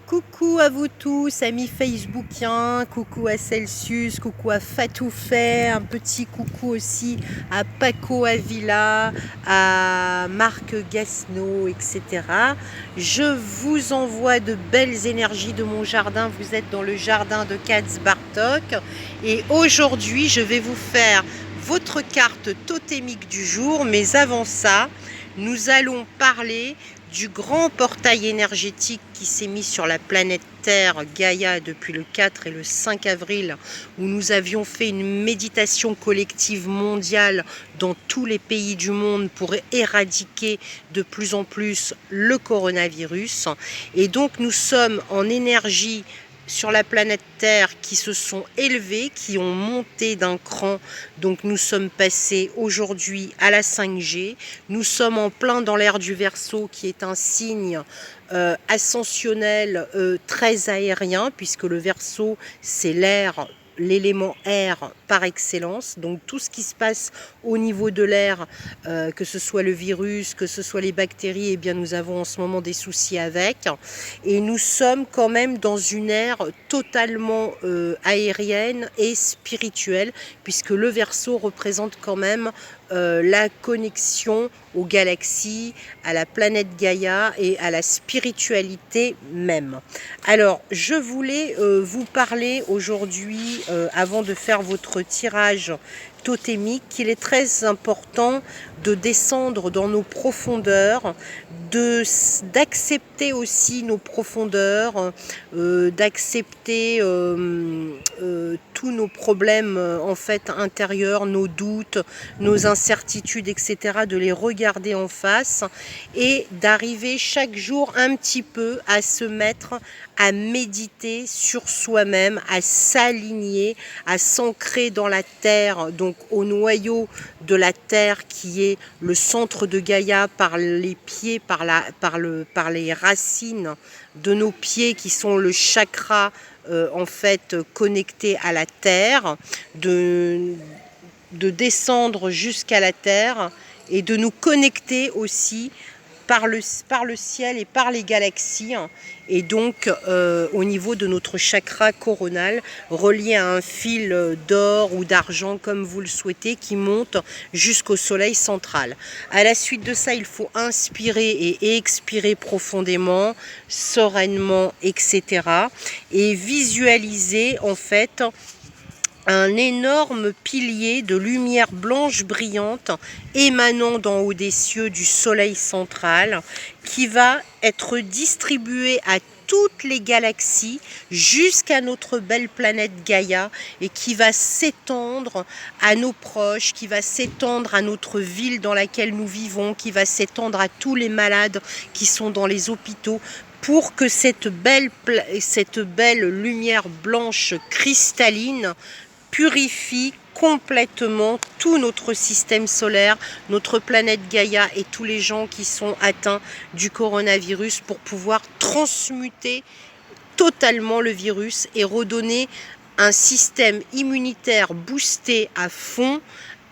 Coucou à vous tous, amis facebookiens, coucou à Celsius, coucou à Fatoufet, un petit coucou aussi à Paco Avila, à Marc Gasno, etc. Je vous envoie de belles énergies de mon jardin, vous êtes dans le jardin de Katz Bartok et aujourd'hui je vais vous faire votre carte totémique du jour, mais avant ça, nous allons parler du grand portail énergétique qui s'est mis sur la planète Terre, Gaïa, depuis le 4 et le 5 avril, où nous avions fait une méditation collective mondiale dans tous les pays du monde pour éradiquer de plus en plus le coronavirus. Et donc nous sommes en énergie sur la planète Terre qui se sont élevés, qui ont monté d'un cran. Donc nous sommes passés aujourd'hui à la 5G. Nous sommes en plein dans l'ère du Verseau qui est un signe ascensionnel très aérien, puisque le Verseau c'est l'air, l'élément air par excellence. Donc tout ce qui se passe au niveau de l'air, que ce soit le virus, que ce soit les bactéries, eh bien nous avons en ce moment des soucis avec. Et nous sommes quand même dans une ère totalement aérienne et spirituelle, puisque le Verseau représente quand même la connexion aux galaxies, à la planète Gaïa et à la spiritualité même. Alors, je voulais vous parler aujourd'hui, avant de faire votre tirage totémique, qu'il est très important de descendre dans nos profondeurs, d'accepter aussi nos profondeurs, d'accepter tous nos problèmes en fait intérieurs, nos doutes, nos incertitudes, etc., de les regarder en face et d'arriver chaque jour un petit peu à se mettre à méditer sur soi-même, à s'aligner, à s'ancrer dans la terre, donc au noyau de la terre qui est le centre de Gaïa, par les pieds, par les racines de nos pieds qui sont le chakra en fait connecté à la terre, de descendre jusqu'à la terre et de nous connecter aussi par le ciel et par les galaxies, et donc au niveau de notre chakra coronal, relié à un fil d'or ou d'argent comme vous le souhaitez, qui monte jusqu'au soleil central. À la suite de ça, il faut inspirer et expirer profondément, sereinement, etc. et visualiser en fait un énorme pilier de lumière blanche brillante émanant d'en haut des cieux du soleil central, qui va être distribué à toutes les galaxies jusqu'à notre belle planète Gaïa, et qui va s'étendre à nos proches, qui va s'étendre à notre ville dans laquelle nous vivons, qui va s'étendre à tous les malades qui sont dans les hôpitaux, pour que cette belle lumière blanche cristalline purifie complètement tout notre système solaire, notre planète Gaïa et tous les gens qui sont atteints du coronavirus, pour pouvoir transmuter totalement le virus et redonner un système immunitaire boosté à fond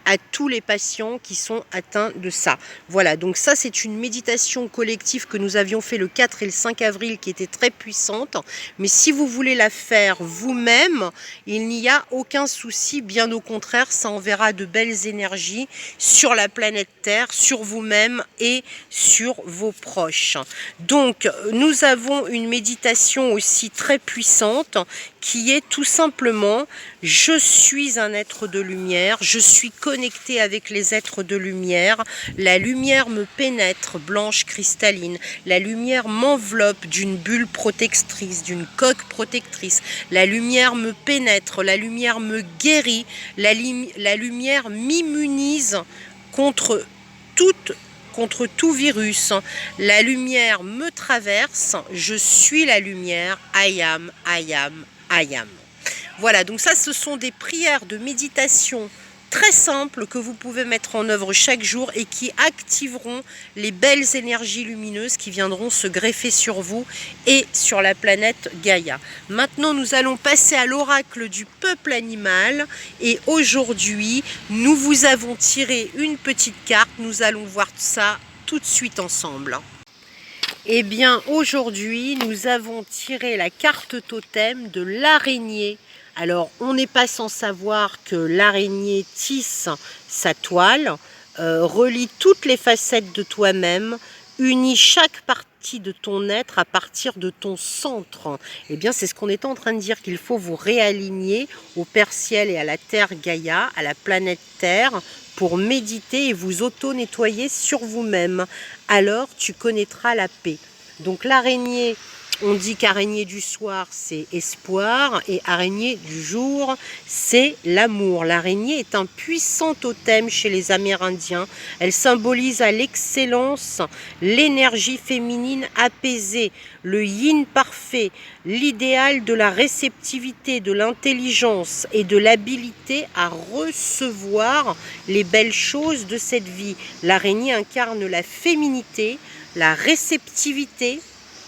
à tous les patients qui sont atteints de ça. Voilà, donc ça c'est une méditation collective que nous avions fait le 4 et le 5 avril, qui était très puissante. Mais si vous voulez la faire vous-même, il n'y a aucun souci, bien au contraire, ça enverra de belles énergies sur la planète Terre, sur vous-même et sur vos proches. Donc nous avons une méditation aussi très puissante qui est tout simplement: je suis un être de lumière, je suis connecté avec les êtres de lumière, la lumière me pénètre, blanche cristalline, la lumière m'enveloppe d'une bulle protectrice, d'une coque protectrice, la lumière me pénètre, la lumière me guérit, la lumière m'immunise contre tout virus, la lumière me traverse, je suis la lumière, I am, I am, I am. Voilà, donc ça ce sont des prières de méditation très simples que vous pouvez mettre en œuvre chaque jour et qui activeront les belles énergies lumineuses qui viendront se greffer sur vous et sur la planète Gaïa. Maintenant, nous allons passer à l'oracle du peuple animal, et aujourd'hui, nous vous avons tiré une petite carte. Nous allons voir ça tout de suite ensemble. Eh bien, aujourd'hui, nous avons tiré la carte totem de l'araignée. Alors, on n'est pas sans savoir que l'araignée tisse sa toile, relie toutes les facettes de toi-même, unit chaque partie de ton être à partir de ton centre. Eh bien, c'est ce qu'on est en train de dire, qu'il faut vous réaligner au Père Ciel et à la Terre Gaïa, à la planète Terre, pour méditer et vous auto-nettoyer sur vous-même. Alors, tu connaîtras la paix. Donc l'araignée, on dit qu'araignée du soir, c'est espoir, et araignée du jour, c'est l'amour. L'araignée est un puissant totem chez les Amérindiens. Elle symbolise à l'excellence l'énergie féminine apaisée, le yin parfait, l'idéal de la réceptivité, de l'intelligence et de l'habilité à recevoir les belles choses de cette vie. L'araignée incarne la féminité, la réceptivité,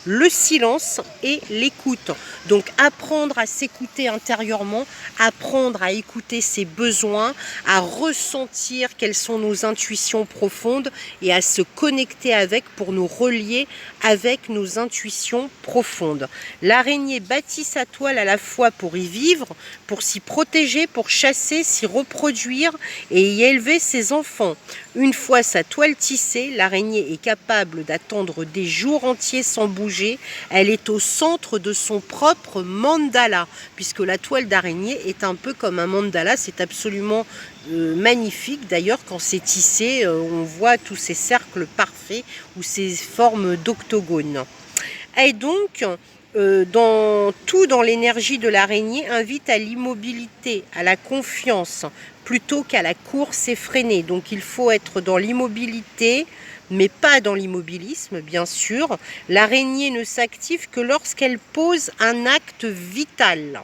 le silence et l'écoute. Donc apprendre à s'écouter intérieurement, apprendre à écouter ses besoins, à ressentir quelles sont nos intuitions profondes et à se connecter avec pour nous relier avec nos intuitions profondes. L'araignée bâtit sa toile à la fois pour y vivre, pour s'y protéger, pour chasser, s'y reproduire et y élever ses enfants. Une fois sa toile tissée, l'araignée est capable d'attendre des jours entiers sans bouger. Elle est au centre de son propre mandala, puisque la toile d'araignée est un peu comme un mandala. C'est absolument magnifique. D'ailleurs, quand c'est tissé, on voit tous ces cercles parfaits ou ces formes d'octogones. Et donc, dans l'énergie de l'araignée invite à l'immobilité, à la confiance, plutôt qu'à la course effrénée. Donc il faut être dans l'immobilité, mais pas dans l'immobilisme, bien sûr. L'araignée ne s'active que lorsqu'elle pose un acte vital.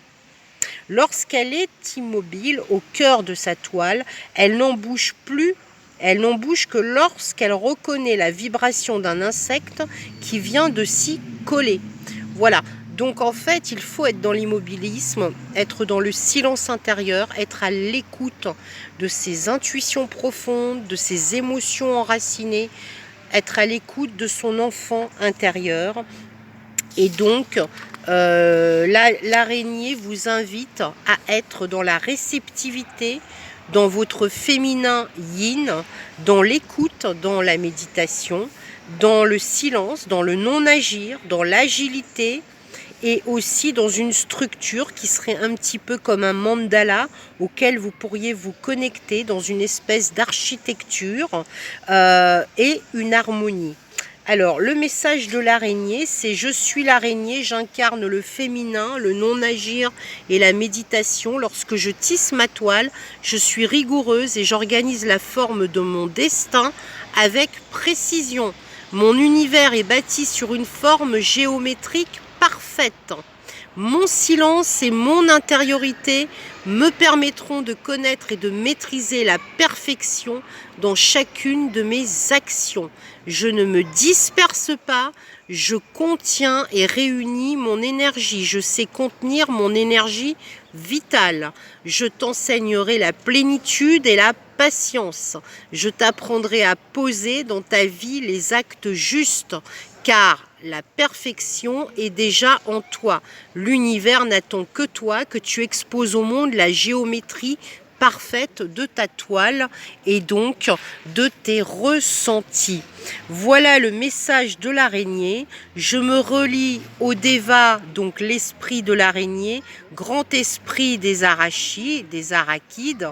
Lorsqu'elle est immobile au cœur de sa toile, elle n'en bouge plus. Elle n'en bouge que lorsqu'elle reconnaît la vibration d'un insecte qui vient de s'y coller. Voilà. Donc en fait, il faut être dans l'immobilisme, être dans le silence intérieur, être à l'écoute de ses intuitions profondes, de ses émotions enracinées, être à l'écoute de son enfant intérieur. Et donc, l'araignée vous invite à être dans la réceptivité, dans votre féminin yin, dans l'écoute, dans la méditation, dans le silence, dans le non-agir, dans l'agilité, et aussi dans une structure qui serait un petit peu comme un mandala auquel vous pourriez vous connecter dans une espèce d'architecture et une harmonie. Alors, le message de l'araignée, c'est « Je suis l'araignée, j'incarne le féminin, le non-agir et la méditation. Lorsque je tisse ma toile, je suis rigoureuse et j'organise la forme de mon destin avec précision. Mon univers est bâti sur une forme géométrique parfaite. Mon silence et mon intériorité me permettront de connaître et de maîtriser la perfection dans chacune de mes actions. Je ne me disperse pas, je contiens et réunis mon énergie. Je sais contenir mon énergie vitale. Je t'enseignerai la plénitude et la patience. Je t'apprendrai à poser dans ta vie les actes justes, car la perfection est déjà en toi. L'univers n'attend que toi, que tu exposes au monde la géométrie parfaite de ta toile et donc de tes ressentis. Voilà le message de l'araignée. Je me relie au Deva, donc l'esprit de l'araignée, grand esprit des arachides, des arachides.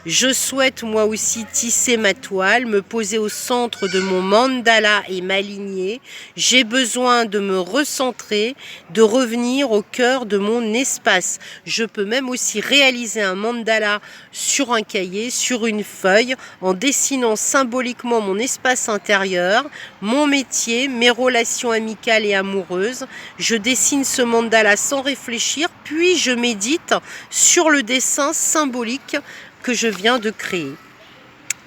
Je souhaite moi aussi tisser ma toile, me poser au centre de mon mandala et m'aligner. J'ai besoin de me recentrer, de revenir au cœur de mon espace. Je peux même aussi réaliser un mandala sur un cahier, sur une feuille, en dessinant symboliquement mon espace intérieur, mon métier, mes relations amicales et amoureuses. Je dessine ce mandala sans réfléchir, puis je médite sur le dessin symbolique que je viens de créer.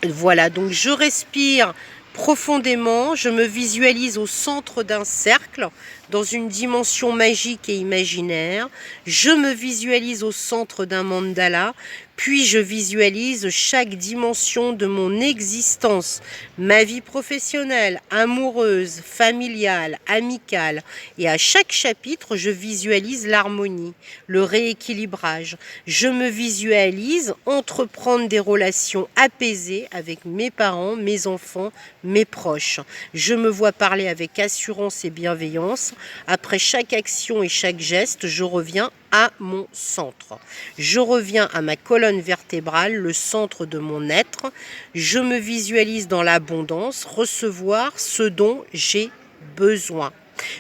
Voilà, donc je respire profondément, je me visualise au centre d'un cercle, dans une dimension magique et imaginaire. Je me visualise au centre d'un mandala, Puis je visualise chaque dimension de mon existence, ma vie professionnelle, amoureuse, familiale, amicale. Et à chaque chapitre, je visualise l'harmonie, le rééquilibrage. Je me visualise entreprendre des relations apaisées avec mes parents, mes enfants, mes proches. Je me vois parler avec assurance et bienveillance. Après chaque action et chaque geste, je reviens à mon centre. Je reviens à ma colonne vertébrale, le centre de mon être. Je me visualise dans l'abondance, recevoir ce dont j'ai besoin.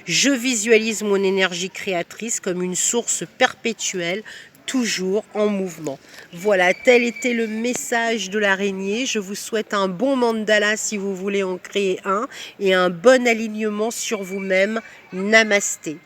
Je visualise mon énergie créatrice comme une source perpétuelle, toujours en mouvement. Voilà, tel était le message de l'araignée. Je vous souhaite un bon mandala si vous voulez en créer un et un bon alignement sur vous-même. Namasté.